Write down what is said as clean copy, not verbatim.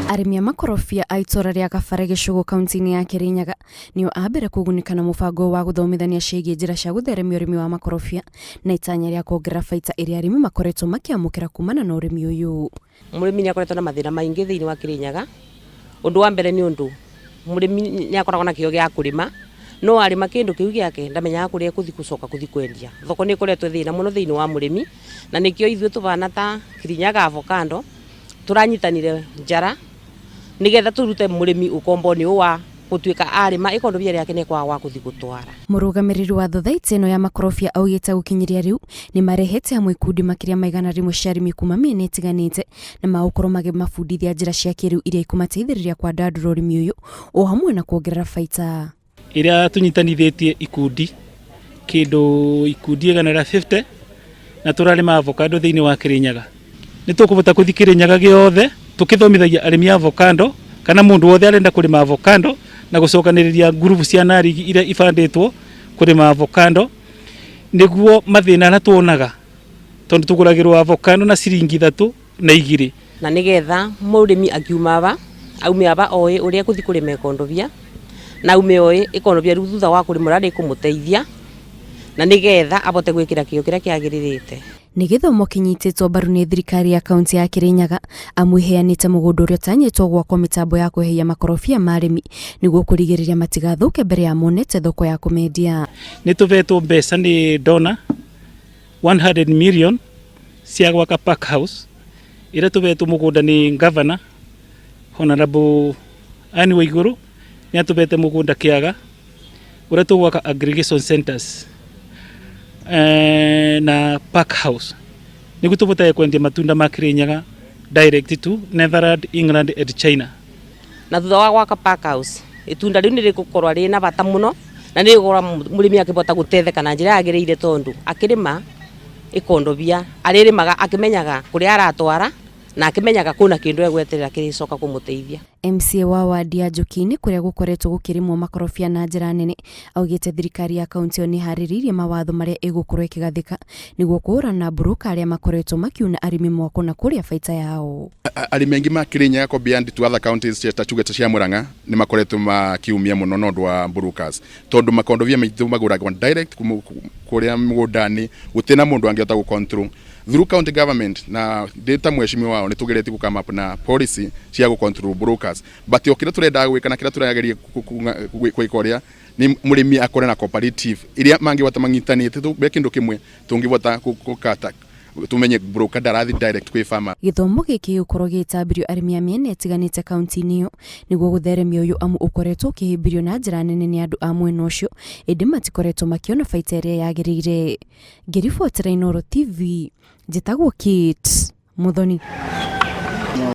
Arĩmi a makorobia a itũra rĩa Kabare gĩcigo kaunti-inĩ ya Kirinyaga nĩo a mbere kũgunĩka na mũbango wa gũthomithania ciĩgiĩ njĩra cia gũtheremia ũrĩmi wa makorobia na itanya rĩa kuongerera baita ĩrĩa arĩmi makoretwo makĩamũkĩra kumana na ũrĩmi ũyũ. Mũrĩmi nĩ akoretwo na mathĩna maingĩ thĩinĩ wa Kirinyaga. Ũndũ wa mbere nĩ ũndũ mũrĩmi nĩ akoragwo na kĩyo gĩa kũrĩma, no arĩma kĩndũ kĩu gĩake ndamenyaga kũrĩa gũthiĩ kwendia. Thoko nĩ ĩkoretwo thĩna mũno thĩinĩ wa mũrĩmi, na nĩkĩo ithuĩ tũbana ta Kirinyaga avocado tũranyitanire njĩra nĩgetha tũrute mũrĩmi ũkombo nĩ wa gũtuĩka arĩma ĩkondobia rĩake nĩ kwa wa gũthiĩ gũtwara. Mũrũgamĩrĩri wa thothaitĩ ĩno ya makorobia augĩte gũkinyĩria rĩu nĩ marehete hamwe ikundi makĩria maigana rĩmwe cia arĩmi kuma mĩena ĩtiganĩte na magũkorwo magĩmabundithia njĩra cia kĩrĩu iria ikũmateithĩrĩria kwandandũra ũrĩmi ũyũ o hamwe na kuongerera baita. Ĩrĩa tũnyitanithĩtie ikundi ikundi 150 na tũrarĩma avocado thĩinĩ wa Kirinyaga. Nĩ tũkũbota gũthiĩ Kirinyaga gĩothe tũkĩthomithagia arĩmi a avocado kana mũndũ wothe arenda kũrĩma avocado na gũcokanĩrĩria ngurubu cia narigi iria ibandĩtwo kũrĩma avocado nĩguo mathĩna na tuonaga tondũ tũgũragĩrwo avocado na ciringi 3 na 2 na nĩgetha mũrĩmi akiuma aume aba oĩ ũrĩa gũthiĩ kũrĩma ĩkondobia na aume oĩ ĩkondobia rĩu thutha wa kũrĩma rĩ kũmũteithia na nĩgetha abote gwĩkĩra kĩyo kĩrĩa kĩagĩrĩrĩte. Nĩ gĩthomo kĩnyitĩtwo mbaru nĩ thirikari ya kaunti ya Kirinyaga amu ĩheanĩte mũgũnda ũrĩa ũtanyĩtwo gwakwo mĩtambo ya kweheria makorobia ma arĩmi nĩguo kũrigĩrĩria matigathũke mbere ya monete thoko ya kũmendia. Nĩ tũbetwo mbeca nĩ dona 100 million cia gwaka pack house ĩrĩa tũbetwo mũgũnda nĩ governor Honorable Anne Waigũrũ nĩ atũbete mũgũnda Kĩaga ũrĩa tũgwaka aggregation centers na pack house nĩguo tũbotaga kwendia matunda ma Kirinyaga direct to Netherlands, England and China. Na thutha wa gwaka pack house itunda rĩu nĩ rĩgũkorwo rĩ na bata mũno na nĩ rĩgũkorwo mũrĩmi akĩbota gũtetheka na njĩra yagĩrĩire tondũ akĩrĩma ĩkondobia arĩrĩmaga akĩmenyaga kũrĩa aratwara na akĩmenyaga kuna kĩndũ egweterera kĩrĩcoka kũmũteithia. MCA wa wadi ya Njoki-inĩ kũrĩa gũkoretwo gũkĩrĩmwo makorobia na njĩra nene augĩte thirikari ya kaunti ĩyo nĩ harĩrĩirie mawatho marĩa ĩgũkorwo ĩkĩgathĩka nĩguo kũhũrana na broker arĩa makoretwo makiuna arĩmi mwako na kũrĩa baita yao. Arĩmi aingĩ ma Kirinyaga ko beyond to other counties ta Tuge cia Murang'a nĩ makoretwo makiumia mũno no ũndũ wa brokers tondũ makondobia maitũ magũragwo direct kũrĩa mũgũnda-inĩ gũtĩ na mũndũ angĩhota gũcontrol through county government na data mweshimi wao nĩ tugereti gũkama up na policy cia gũcontrol brokers but okira turenda gwĩka na kira turageria gwĩkoria ni mũrĩmi akore na cooperative iria mangĩhota manyitanĩte tũbe kĩndũ kĩmwe tũngĩhota gũkata tumenye broker darathi direct kwĩ farmer. Gĩthomo gĩkĩ gĩkorwo gĩtambirio arĩmi a mĩena ĩtiganĩte kaunti-inĩ ĩyo nĩguo gũtheremia ũyũ amu ũkoretwo ũkĩhĩmbĩrio na njĩra nene nĩ andũ a mwena ũcio ĩndĩ matikoretwo makĩona baita ĩrĩa yagĩrĩire. Ngĩribotera Inooro TV njĩtagwo Kate Muthoni.